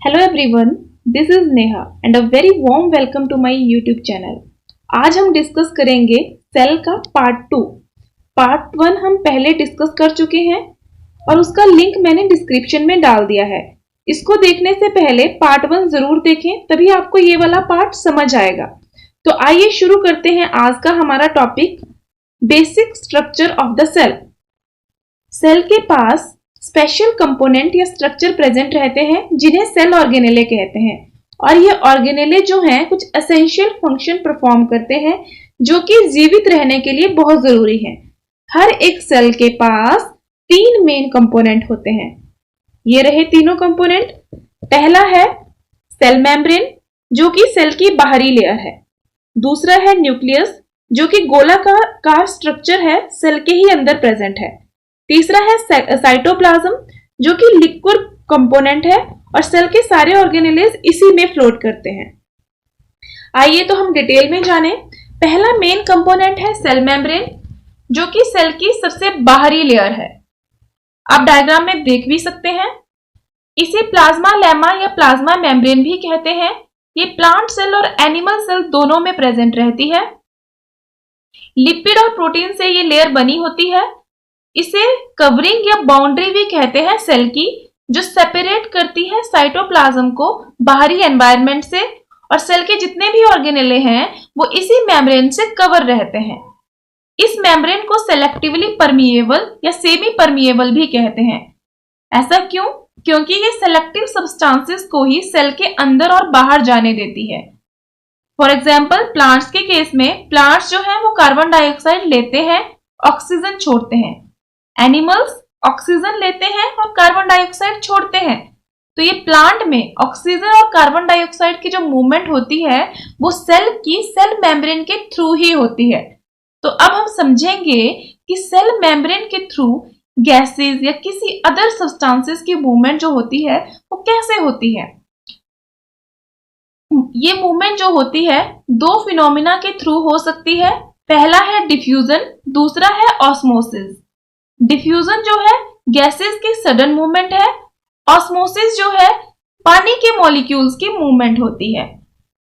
Hello everyone, this is Neha and a very warm welcome to my YouTube channel. आज हम discuss करेंगे cell का part 2। Part 1 हम पहले डिस्कस कर चुके हैं और उसका लिंक मैंने डिस्क्रिप्शन में डाल दिया है। इसको देखने से पहले पार्ट 1 जरूर देखें, तभी आपको ये वाला पार्ट समझ आएगा। तो आइए शुरू करते हैं आज का हमारा topic, basic structure of the cell. Cell के पास स्पेशल कंपोनेंट या स्ट्रक्चर प्रेजेंट रहते हैं जिन्हें सेल ऑर्गेनेले कहते हैं, और ये ऑर्गेनेले जो हैं कुछ एसेंशियल फंक्शन परफॉर्म करते हैं जो कि जीवित रहने के लिए बहुत जरूरी है। हर एक सेल के पास 3 मेन कंपोनेंट होते हैं। ये रहे तीनों कंपोनेंट। पहला है सेल मेम्ब्रेन जो कि सेल की बाहरी लेयर है। दूसरा है न्यूक्लियस जो कि गोलाकार स्ट्रक्चर है, सेल के ही अंदर प्रेजेंट है। तीसरा है साइटोप्लाज्म जो कि लिक्विड कंपोनेंट है और सेल के सारे ऑर्गेनेलेज इसी में फ्लोट करते हैं। आइए तो हम डिटेल में जानें। पहला मेन कंपोनेंट है सेल मेम्ब्रेन जो कि सेल की सबसे बाहरी लेयर है। आप डायग्राम में देख भी सकते हैं। इसे प्लाज्मा लेमा या प्लाज्मा मेम्ब्रेन भी कहते हैं। ये प्लांट सेल और एनिमल सेल दोनों में प्रेजेंट रहती है। लिपिड और प्रोटीन से ये लेयर बनी होती है। इसे कवरिंग या बाउंड्री भी कहते हैं सेल की, जो सेपरेट करती है साइटोप्लाज्म को बाहरी एनवायरनमेंट से, और सेल के जितने भी ऑर्गेनेले हैं वो इसी मेम्ब्रेन से कवर रहते हैं। इस मेम्ब्रेन को सेलेक्टिवली परमिएबल या सेमी परमिएबल भी कहते हैं। ऐसा क्यों? क्योंकि ये सेलेक्टिव सब्सटेंसेस को ही सेल के अंदर और बाहर जाने देती है। फॉर एग्जाम्पल प्लांट्स के केस में प्लांट्स जो है वो कार्बन डाइऑक्साइड लेते हैं, ऑक्सीजन छोड़ते हैं। एनिमल्स ऑक्सीजन लेते हैं और कार्बन डाइऑक्साइड छोड़ते हैं। तो ये प्लांट में ऑक्सीजन और कार्बन डाइऑक्साइड की जो मूवमेंट होती है वो सेल की सेल मेम्ब्रेन के थ्रू ही होती है। तो अब हम समझेंगे कि सेल मेम्ब्रेन के थ्रू गैसेस या किसी अदर सब्सटेंसेस की मूवमेंट जो होती है वो कैसे होती है। ये मूवमेंट जो होती है 2 फिनोमिना के थ्रू हो सकती है। पहला है डिफ्यूजन, दूसरा है ऑस्मोसिस। डिफ्यूजन जो है गैसेस की सडन मूवमेंट है। ऑस्मोसिस जो है पानी के मॉलिक्यूल्स की मूवमेंट होती है।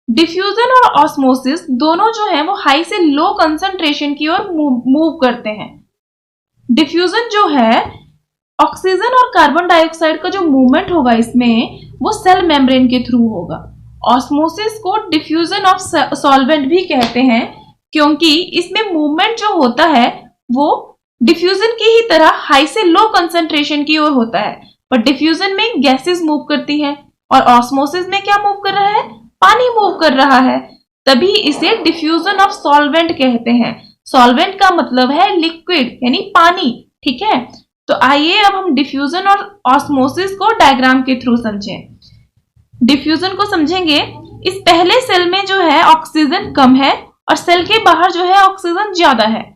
डिफ्यूजन और ऑस्मोसिस दोनों जो है वो हाई से लो कंसंट्रेशन की ओर मूव करते हैं। डिफ्यूजन जो है ऑक्सीजन और कार्बन डाइऑक्साइड का जो मूवमेंट होगा इसमें वो सेल मेम्ब्रेन के थ्रू होगा। ऑस्मोसिस को डिफ्यूजन ऑफ सॉल्वेंट भी कहते हैं क्योंकि इसमें मूवमेंट जो होता है वो डिफ्यूजन की ही तरह हाई से लो कंसंट्रेशन की ओर होता है, पर डिफ्यूजन में गैसेस मूव करती हैं और ऑस्मोसिस में क्या मूव कर रहा है? पानी मूव कर रहा है। तभी इसे डिफ्यूजन ऑफ सॉल्वेंट कहते हैं। सॉल्वेंट का मतलब है लिक्विड यानी पानी, ठीक है। तो आइए अब हम डिफ्यूजन और ऑस्मोसिस को डायग्राम के थ्रू समझें। डिफ्यूजन को समझेंगे। इस पहले सेल में जो है ऑक्सीजन कम है और सेल के बाहर जो है ऑक्सीजन ज्यादा है।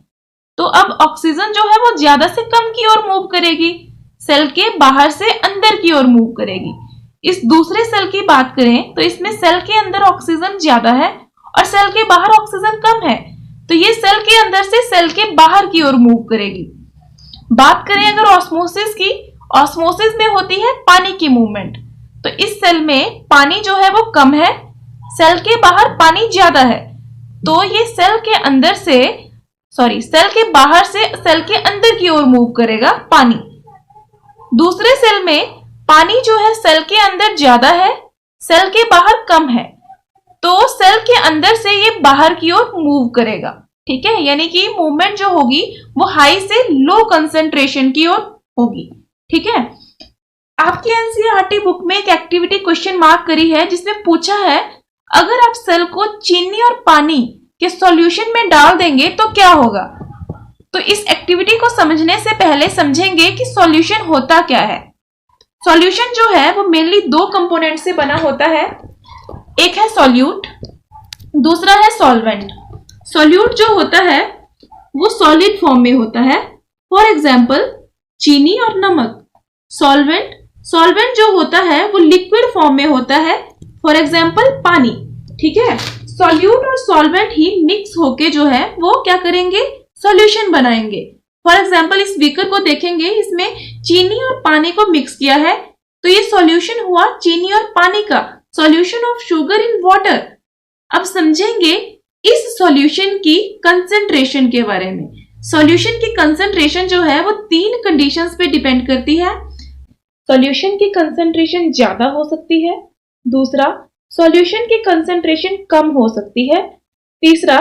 तो अब ऑक्सीजन जो है वो ज्यादा से कम की ओर मूव करेगी, सेल के बाहर से अंदर की ओर मूव करेगी। इस दूसरे सेल की बात करें तो इसमें सेल के अंदर ऑक्सीजन ज्यादा है और सेल के बाहर ऑक्सीजन कम है, तो ये सेल के अंदर से सेल के बाहर की ओर मूव करेगी। बात करें अगर ऑस्मोसिस की, ऑस्मोसिस में होती है पानी की मूवमेंट। तो इस सेल में पानी जो है वो कम है, सेल के बाहर पानी ज्यादा है, तो ये सेल के बाहर से सेल के अंदर की ओर मूव करेगा पानी। दूसरे सेल में पानी जो है सेल के अंदर ज्यादा है, सेल के बाहर कम है, तो सेल के अंदर से ये बाहर की ओर मूव करेगा, ठीक है। यानी कि मूवमेंट जो होगी वो हाई से लो कंसंट्रेशन की ओर होगी, ठीक है। आपकी एनसीईआरटी बुक में एक एक्टिविटी क्वेश्चन मार्क करी है जिसमें पूछा है अगर आप सेल को चीनी और पानी के सॉल्यूशन में डाल देंगे तो क्या होगा। तो इस एक्टिविटी को समझने से पहले समझेंगे कि सॉल्यूशन होता क्या है। सॉल्यूशन जो है वो मेनली 2 कंपोनेंट से बना होता है। एक है सॉल्यूट, दूसरा है सॉल्वेंट। सॉल्यूट जो होता है वो सॉलिड फॉर्म में होता है, फॉर एग्जाम्पल चीनी और नमक। सॉल्वेंट जो होता है वो लिक्विड फॉर्म में होता है, फॉर एग्जाम्पल पानी, ठीक है। सॉल्यूट और सॉल्वेंट ही मिक्स होके जो है वो क्या करेंगे? सॉल्यूशन बनाएंगे। फॉर एग्जाम्पल इस बीकर को देखेंगे, इसमें चीनी और पानी को मिक्स किया है, तो ये सॉल्यूशन हुआ चीनी और पानी का, solution of sugar in water. अब समझेंगे इस सॉल्यूशन की कंसेंट्रेशन के बारे में। सॉल्यूशन की कंसेंट्रेशन जो है वो 3 कंडीशंस पे डिपेंड करती है। सॉल्यूशन की कंसेंट्रेशन ज्यादा हो सकती है, दूसरा सॉल्यूशन की कंसेंट्रेशन कम हो सकती है, तीसरा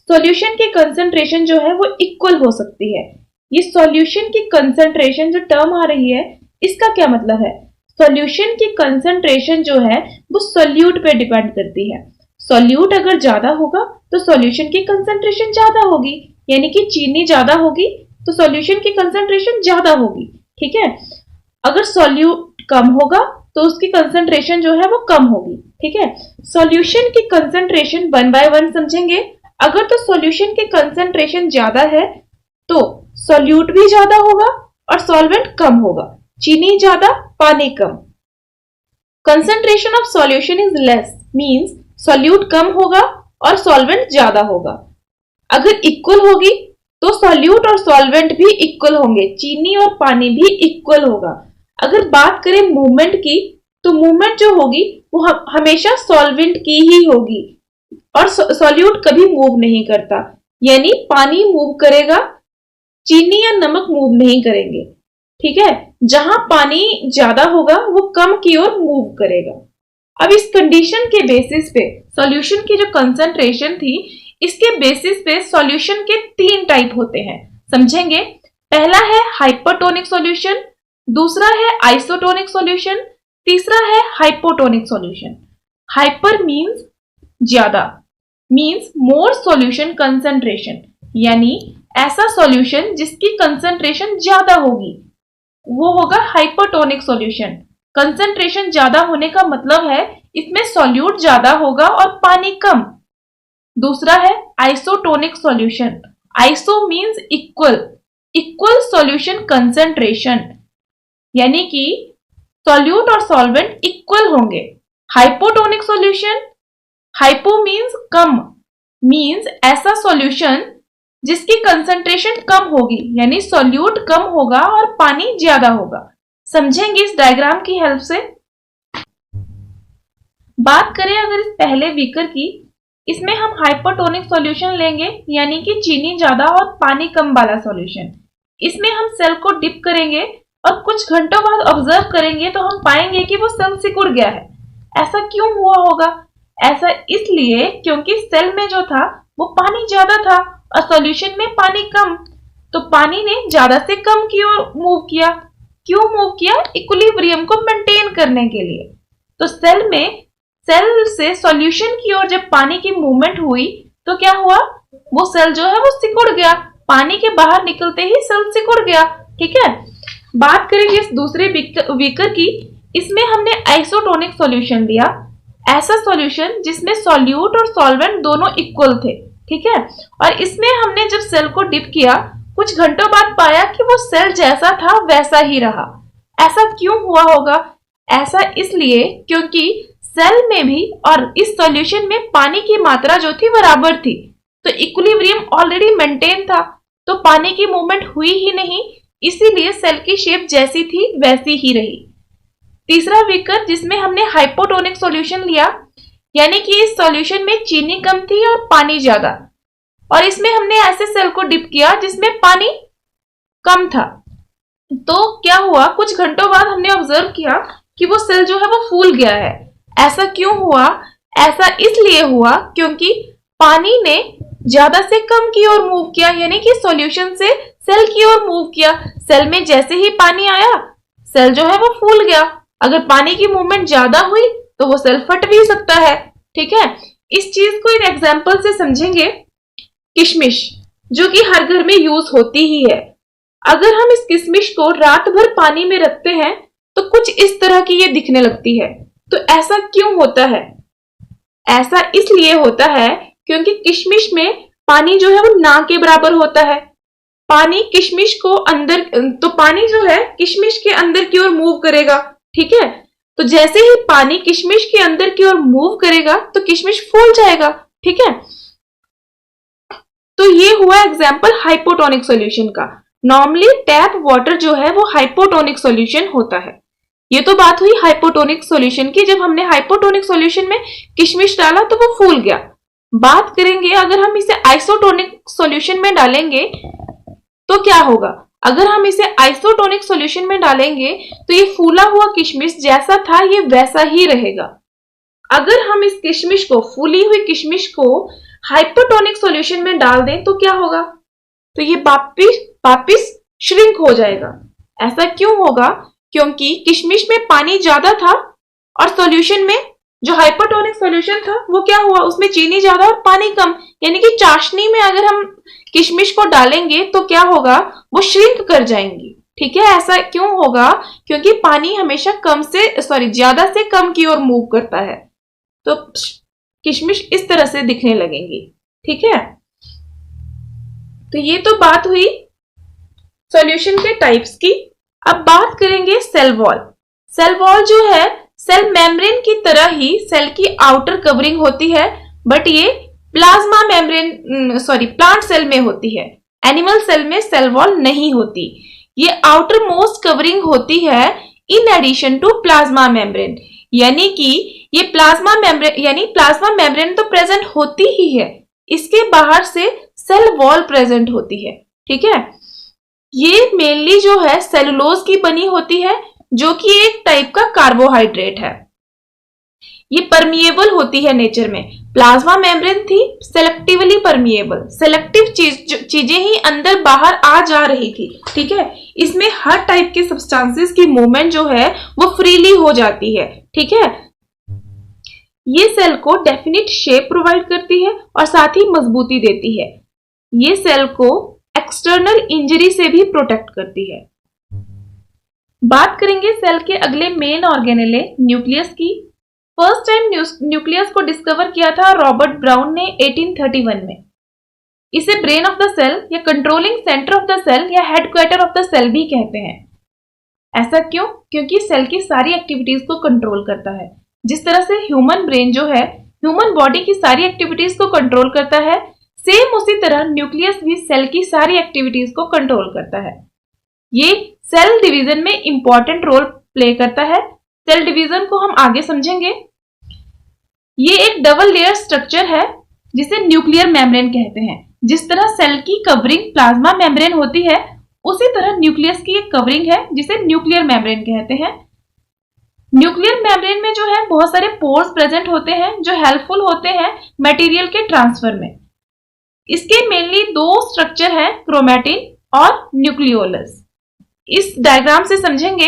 सॉल्यूशन की कंसेंट्रेशन जो है वो इक्वल हो सकती है। ये सॉल्यूशन की कंसेंट्रेशन जो टर्म आ रही है इसका क्या मतलब है? सॉल्यूशन की कंसेंट्रेशन जो है वो सोल्यूट पे डिपेंड करती है। सोल्यूट अगर ज्यादा होगा तो सॉल्यूशन की कंसेंट्रेशन ज्यादा होगी, यानी कि चीनी ज्यादा होगी तो सॉल्यूशन की कंसेंट्रेशन ज्यादा होगी। ठीक है, अगर सॉल्यूट कम होगा तो उसकी कंसेंट्रेशन जो है वो कम होगी। ठीक है, सॉल्यूशन की कंसेंट्रेशन 1 बाय 1 समझेंगे। अगर तो सॉल्यूशन की कंसेंट्रेशन ज्यादा है तो सॉल्यूट भी ज्यादा होगा और सॉल्वेंट कम होगा, चीनी ज्यादा पानी कम। Concentration of solution is less means solute कम होगा और सॉल्वेंट ज्यादा होगा। अगर इक्वल होगी तो सॉल्यूट और सॉल्वेंट भी इक्वल होंगे, चीनी और पानी भी इक्वल होगा। अगर बात करें मूवमेंट की तो मूवमेंट जो होगी वो हमेशा सॉल्वेंट की ही होगी और सॉल्यूट कभी मूव नहीं करता, यानी पानी मूव करेगा, चीनी या नमक मूव नहीं करेंगे। ठीक है, जहां पानी ज्यादा होगा वो कम की ओर मूव करेगा। अब इस कंडीशन के बेसिस पे सॉल्यूशन की जो कंसेंट्रेशन थी इसके बेसिस पे सॉल्यूशन के 3 टाइप होते हैं, समझेंगे। पहला है हाइपरटोनिक सॉल्यूशन, दूसरा है आइसोटोनिक सॉल्यूशन, तीसरा है हाइपोटोनिक सॉल्यूशन। हाइपर मींस ज्यादा, मींस मोर सॉल्यूशन कंसेंट्रेशन, यानी ऐसा सॉल्यूशन जिसकी कंसेंट्रेशन ज्यादा होगी वो होगा हाइपरटोनिक सॉल्यूशन। कंसेंट्रेशन ज्यादा होने का मतलब है इसमें सॉल्यूट ज्यादा होगा और पानी कम। दूसरा है isotonic solution, iso means equal, equal solution concentration, यानी कि सॉल्यूट और सॉल्वेंट इक्वल होंगे। हाइपोटोनिक सॉल्यूशन, हाइपो मींस कम, मींस ऐसा सॉल्यूशन जिसकी कंसेंट्रेशन कम होगी, यानी सॉल्यूट कम होगा और पानी ज्यादा होगा। समझेंगे इस डायग्राम की हेल्प से। बात करें अगर इस पहले बीकर की, इसमें हम हाइपरटोनिक सॉल्यूशन लेंगे, यानी कि चीनी ज्यादा और पानी कम वाला सॉल्यूशन। इसमें हम सेल को डिप करेंगे और कुछ घंटों बाद ऑब्जर्व करेंगे तो हम पाएंगे कि वो सेल सिकुड़ गया है। ऐसा क्यों हुआ होगा? ऐसा इसलिए क्योंकि सेल में जो था वो पानी ज्यादा था और सॉल्यूशन में पानी कम, तो पानी ने ज्यादा से कम की ओर मूव किया। क्यों मूव किया? इक्विलिब्रियम को मेंटेन करने के लिए। तो सेल से सॉल्यूशन की ओर जब पानी की मूवमेंट हुई तो क्या हुआ? वो सेल जो है वो सिकुड़ गया, पानी के बाहर निकलते ही सेल सिकुड़ गया। ठीक है, बात करेंगे इस दूसरे बीकर की, इसमें हमने आइसोटोनिक सॉल्यूशन लिया, ऐसा सॉल्यूशन जिसमें सॉल्यूट और सॉल्वेंट दोनों इक्वल थे। ठीक है, और इसमें हमने जब सेल को डिप किया कुछ घंटों बाद पाया कि वो सेल जैसा था वैसा ही रहा। ऐसा क्यों हुआ होगा? ऐसा इसलिए क्योंकि सेल में भी और इस सॉल्यूशन में पानी की मात्रा जो थी बराबर थी, तो इक्विलिब्रियम ऑलरेडी मेंटेन था, तो पानी की मूवमेंट हुई ही नहीं, इसीलिए सेल की शेप जैसी थी वैसी ही रही। तीसरा बीकर जिसमें हमने हाइपोटोनिक सॉल्यूशन लिया, यानी कि इस सॉल्यूशन में चीनी कम थी और पानी ज्यादा, और इसमें हमने ऐसे सेल को डिप किया जिसमें पानी कम था। तो क्या हुआ? कुछ घंटों बाद हमने ऑब्जर्व किया कि वो सेल जो है वो फूल गया है। ऐसा क्यों हुआ? ऐसा इसलिए हुआ क्योंकि पानी ने ज्यादा से कम की ओर मूव किया, यानी कि सॉल्यूशन से सेल की ओर मूव किया। सेल में जैसे ही पानी आया सेल जो है वो फूल गया। अगर पानी की मूवमेंट ज्यादा हुई तो वो सेल फट भी सकता है। ठीक है, इस चीज को एक एग्जांपल से समझेंगे। किशमिश जो कि हर घर में यूज होती ही है, अगर हम इस किशमिश को रात भर पानी में रखते हैं तो कुछ इस तरह की ये दिखने लगती है। तो ऐसा क्यों होता है? ऐसा इसलिए होता है क्योंकि किशमिश में पानी जो है वो ना के बराबर होता है। पानी किशमिश को अंदर, तो पानी जो है किशमिश के अंदर की ओर मूव करेगा। ठीक है, तो जैसे ही पानी किशमिश के अंदर की ओर मूव करेगा तो किशमिश फूल जाएगा। ठीक है, तो ये हुआ एग्जांपल हाइपोटोनिक सॉल्यूशन का। नॉर्मली टैप वाटर जो है वो हाइपोटोनिक सॉल्यूशन होता है। ये तो बात हुई हाइपोटोनिक सॉल्यूशन की। जब हमने हाइपोटोनिक सॉल्यूशन में किशमिश डाला तो वो फूल गया। बात करेंगे अगर हम इसे आइसोटोनिक सॉल्यूशन में डालेंगे तो क्या होगा। अगर हम इसे आइसोटोनिक सॉल्यूशन में डालेंगे तो ये फूला हुआ किशमिश जैसा था ये वैसा ही रहेगा। अगर हम इस किशमिश को, फूली हुई किशमिश को हाइपोटोनिक सॉल्यूशन में डाल दें तो क्या होगा, तो ये वापिस श्रिंक हो जाएगा। ऐसा क्यों होगा, क्योंकि किशमिश में पानी ज्यादा था और सॉल्यूशन में जो हाइपोटोनिक सॉल्यूशन था वो क्या हुआ, उसमें चीनी ज्यादा और पानी कम। यानी कि चाशनी में अगर हम किशमिश को डालेंगे तो क्या होगा, वो श्रिंक कर जाएंगी। ठीक है, ऐसा क्यों होगा, क्योंकि पानी हमेशा ज्यादा से कम की ओर मूव करता है, तो किशमिश इस तरह से दिखने लगेंगी। ठीक है, तो ये तो बात हुई सॉल्यूशन के टाइप्स की। अब बात करेंगे सेल वॉल। सेल वॉल जो है सेल मेम्ब्रेन की तरह ही सेल की आउटर कवरिंग होती है, बट ये प्लाज्मा मेम्ब्रेन प्लांट सेल में होती है। एनिमल सेल में सेल वॉल नहीं होती। ये आउटर मोस्ट कवरिंग होती है in addition to plasma membrane. यानी कि ये प्लाज्मा मेम्ब्रेन तो प्रेजेंट होती ही है, इसके बाहर से सेल वॉल प्रेजेंट होती है। ठीक है, ये मेनली जो है सेलुलोज की बनी होती है, जो कि एक टाइप का कार्बोहाइड्रेट है। ये परमिएबल होती है नेचर में। प्लाज्मा मेम्ब्रेन थी सेलेक्टिवली परमिएबल, सेलेक्टिव चीजें ही अंदर बाहर आ जा रही थी। ठीक है, इसमें हर टाइप के सब्सटेंसेस की मूवमेंट जो है वो फ्रीली हो जाती है। ठीक है, ये सेल को डेफिनिट शेप प्रोवाइड करती है और साथ ही मजबूती देती है। ये सेल को एक्सटर्नल इंजरी से भी प्रोटेक्ट करती है। बात करेंगे सेल के अगले मेन ऑर्गेनेले न्यूक्लियस की। फर्स्ट टाइम न्यूक्लियस को डिस्कवर किया था रॉबर्ट ब्राउन ने 1831 में। इसे ब्रेन ऑफ द सेल या controlling centre of the cell या हेडक्वार्टर ऑफ द सेल भी कहते हैं। ऐसा क्यों, क्योंकि सेल की सारी एक्टिविटीज को कंट्रोल करता है। जिस तरह से ह्यूमन ब्रेन जो है ह्यूमन बॉडी की सारी एक्टिविटीज को कंट्रोल करता है, सेम उसी तरह न्यूक्लियस भी सेल की सारी एक्टिविटीज को कंट्रोल करता है। ये सेल डिवीजन में इंपॉर्टेंट रोल प्ले करता है। सेल डिवीजन को हम आगे समझेंगे। ये एक डबल लेयर स्ट्रक्चर है जिसे न्यूक्लियर मेम्ब्रेन कहते हैं। जिस तरह सेल की कवरिंग प्लाज्मा मेम्ब्रेन होती है, उसी तरह न्यूक्लियस की एक कवरिंग है जिसे न्यूक्लियर मेम्ब्रेन कहते हैं। न्यूक्लियर मेम्ब्रेन में जो है बहुत सारे पोर्स प्रेजेंट होते हैं जो हेल्पफुल होते हैं मटेरियल के ट्रांसफर में। इसके मेनली दो स्ट्रक्चर है, क्रोमैटिन और न्यूक्लियोलस। इस डायग्राम से समझेंगे।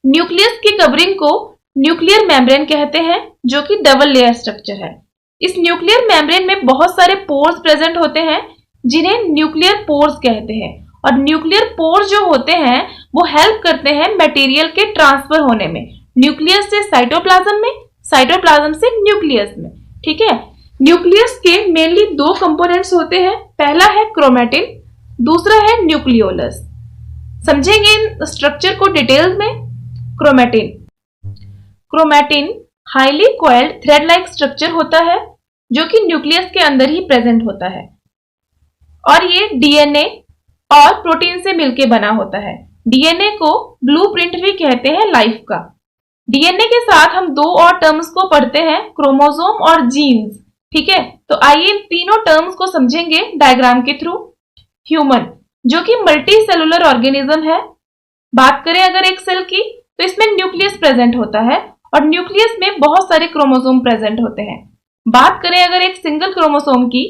न्यूक्लियस की कवरिंग को न्यूक्लियर मेम्ब्रेन कहते हैं, जो कि डबल लेयर स्ट्रक्चर है। इस न्यूक्लियर मेम्ब्रेन में बहुत सारे पोर्स प्रेजेंट होते हैं जिन्हें न्यूक्लियर पोर्स कहते हैं। और न्यूक्लियर पोर्स जो होते हैं वो हेल्प करते हैं मटेरियल के ट्रांसफर होने में, न्यूक्लियस से साइटोप्लाज्म में, साइटोप्लाज्म से न्यूक्लियस में। ठीक है, न्यूक्लियस के मेनली दो कंपोनेंट्स होते हैं। पहला है क्रोमैटिन, दूसरा है न्यूक्लियोलस। समझेंगे इन स्ट्रक्चर को डिटेल्स में। Chromatin highly coiled thread like structure होता है जो कि न्यूक्लियस के अंदर ही प्रेजेंट होता है और ये डीएनए और प्रोटीन से मिलकर बना होता है। डीएनए को ब्लूप्रिंट भी कहते हैं लाइफ का। डीएनए के साथ हम दो और टर्म्स को पढ़ते हैं, क्रोमोसोम और जीन्स। ठीक है, तो आइए तीनों टर्म्स को समझेंगे डायग्राम के थ्रू। ह्यूमन जो कि मल्टी सेलुलर ऑर्गेनिज्म है। बात करें अगर एक सेल की, तो इसमें न्यूक्लियस प्रेजेंट होता है और न्यूक्लियस में बहुत सारे क्रोमोसोम प्रेजेंट होते हैं। बात करें अगर एक सिंगल क्रोमोसोम की,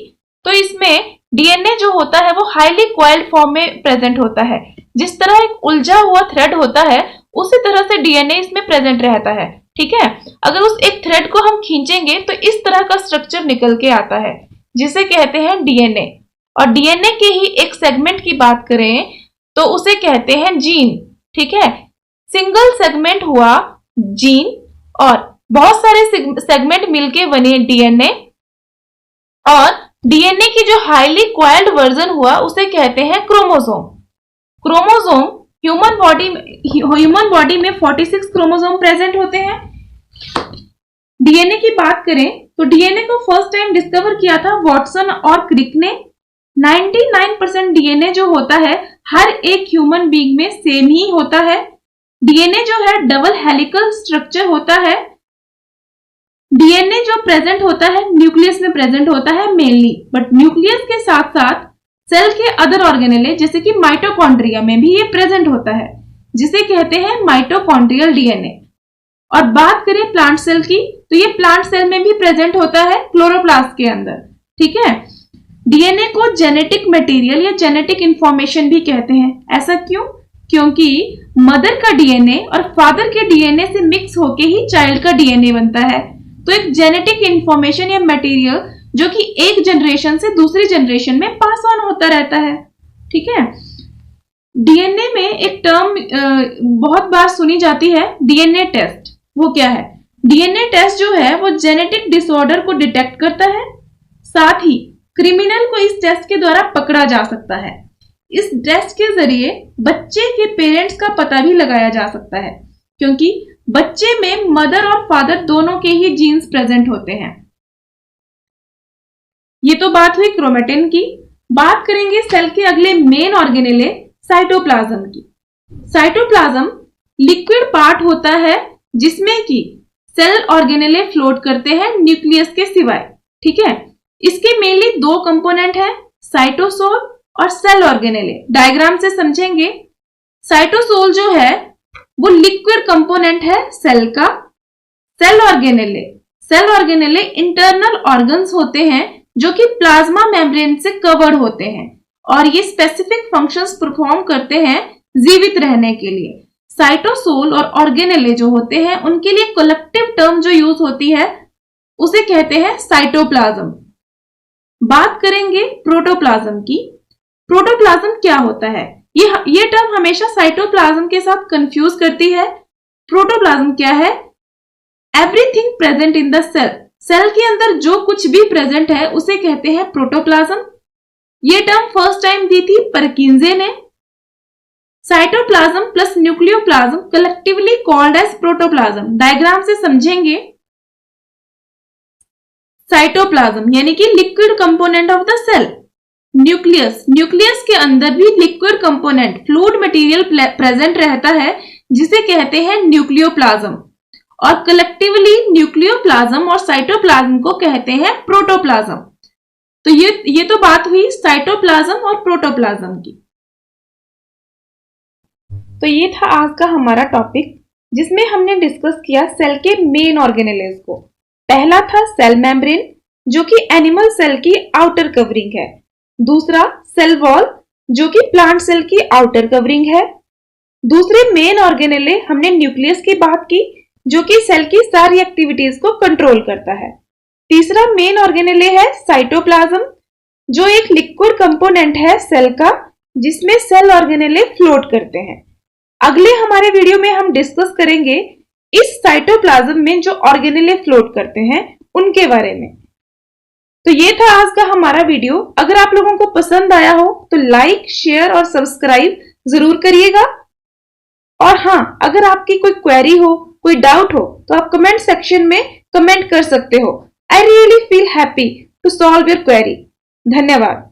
तो इसमें डीएनए जो होता है वो हाईली कॉइल्ड फॉर्म में प्रेजेंट होता है। जिस तरह एक उलझा हुआ थ्रेड होता है, उसी तरह से डीएनए इसमें प्रेजेंट रहता है। ठीक है, अगर उस एक थ्रेड को हम खींचेंगे तो इस तरह का स्ट्रक्चर निकल के आता है जिसे कहते हैं डीएनए। और डीएनए के ही एक सेगमेंट की बात करें तो उसे कहते हैं जीन। ठीक है, सिंगल सेगमेंट हुआ जीन और बहुत सारे सेगमेंट मिलके बने डीएनए। और डीएनए की जो हाईली कॉइल्ड वर्जन हुआ उसे कहते हैं क्रोमोसोम। क्रोमोसोम ह्यूमन बॉडी में 46 क्रोमोसोम प्रेजेंट होते हैं। डीएनए की बात करें तो डीएनए को फर्स्ट टाइम डिस्कवर किया था वॉटसन और क्रिक ने। 99% डीएनए जो होता है हर एक ह्यूमन बीइंग में सेम ही होता है। डीएनए जो है डबल हेलिकल स्ट्रक्चर होता है। डीएनए जो प्रेजेंट होता है न्यूक्लियस में प्रेजेंट होता है मेनली, बट न्यूक्लियस के साथ साथ सेल के अदर ऑर्गेनेले जैसे कि माइटोकॉन्ड्रिया में भी ये प्रेजेंट होता है, जिसे कहते हैं माइटोकॉन्ड्रियल डीएनए। और बात करें प्लांट सेल की, तो ये प्लांट सेल में भी प्रेजेंट होता है क्लोरोप्लास्ट के अंदर। ठीक है। डीएनए को जेनेटिक मटेरियल या जेनेटिक इंफॉर्मेशन भी कहते हैं। ऐसा क्यों? क्योंकि मदर का डीएनए और फादर के डीएनए से मिक्स होके ही चाइल्ड का डीएनए बनता है। तो एक जेनेटिक इंफॉर्मेशन या मटेरियल जो कि एक जनरेशन से दूसरी जनरेशन में पास ऑन होता रहता है। ठीक है। डीएनए में एक टर्म बहुत बार सुनी जाती है, डीएनए टेस्ट। वो क्या है? डीएनए टेस्ट जो है वो जेनेटिक डिसऑर्डर को डिटेक्ट करता है, साथ ही क्रिमिनल को इस टेस्ट के द्वारा पकड़ा जा सकता है। इस टेस्ट के जरिए बच्चे के पेरेंट्स का पता भी लगाया जा सकता है, क्योंकि बच्चे में मदर और फादर दोनों के ही जीन्स प्रेजेंट होते हैं। ये तो बात हुई क्रोमेटिन की। बात करेंगे सेल के अगले मेन ऑर्गेनेले साइटोप्लाज्म की। साइटोप्लाज्म लिक्विड पार्ट होता है जिसमें कि सेल ऑर्गेनेले फ्लोट करते हैं न्यूक्लियस के सिवाय। ठीक है। इसके मेनली दो कंपोनेंट हैं, साइटोसोल और सेल ऑर्गेनेले। डायग्राम से समझेंगे। साइटोसोल जो है वो लिक्विड कंपोनेंट है सेल का। सेल ऑर्गेनेले इंटरनल ऑर्गन्स होते हैं जो कि प्लाज्मा मेम्ब्रेन से कवर्ड होते हैं और ये स्पेसिफिक फंक्शंस परफॉर्म करते हैं जीवित रहने के लिए। साइटोसोल और ऑर्गेनेले जो होते हैं उनके लिए कलेक्टिव टर्म जो यूज होती है उसे कहते हैं साइटोप्लाज्म। बात करेंगे प्रोटोप्लाज्म की। प्रोटोप्लाज्म क्या होता है? ये टर्म हमेशा साइटोप्लाज्म के साथ कंफ्यूज करती है। प्रोटोप्लाज्म क्या है? Everything present in the cell. Cell के अंदर जो कुछ भी प्रेजेंट है उसे कहते हैं प्रोटोप्लाज्म। ये टर्म फर्स्ट टाइम दी थी परकिंजे ने। Cytoplasm plus nucleoplasm collectively called as protoplasm. Diagram से समझेंगे। साइटोप्लाज्म यानी कि liquid component of the cell. Nucleus के अंदर भी liquid component fluid material present रहता है जिसे कहते हैं न्यूक्लियोप्लाज्म, और कलेक्टिवली न्यूक्लियोप्लाज्म और साइटोप्लाज्म को कहते हैं प्रोटोप्लाज्म। तो ये तो बात हुई साइटोप्लाज्म और प्रोटोप्लाज्म की। तो ये था आज का हमारा टॉपिक जिसमें हमने डिस्कस किया सेल के मेन ऑर्गेनेलेस को। पहला था सेल मेम्ब्रेन जो कि एनिमल सेल की आउटर कवरिंग है। दूसरा सेल वॉल जो कि प्लांट सेल की आउटर कवरिंग है। दूसरे मेन ऑर्गेनेले हमने न्यूक्लियस की बात की जो कि सेल की सारी एक्टिविटीज को कंट्रोल करता है। तीसरा मेन ऑर्गेनेले है साइटोप्लाज्म जो एक लिक्विड कंपोनेंट है सेल का जिसमें सेल ऑर्गेनेले फ्लोट करते हैं। अगले हमारे वीडियो में हम डिस्कस करेंगे इस साइटोप्लाज्म में जो ऑर्गेनेले फ्लोट करते हैं उनके बारे में। तो ये था आज का हमारा वीडियो। अगर आप लोगों को पसंद आया हो तो लाइक, शेयर और सब्सक्राइब जरूर करिएगा। और हाँ, अगर आपकी कोई क्वेरी हो, कोई डाउट हो तो आप कमेंट सेक्शन में कमेंट कर सकते हो। I really feel happy to solve your query. धन्यवाद।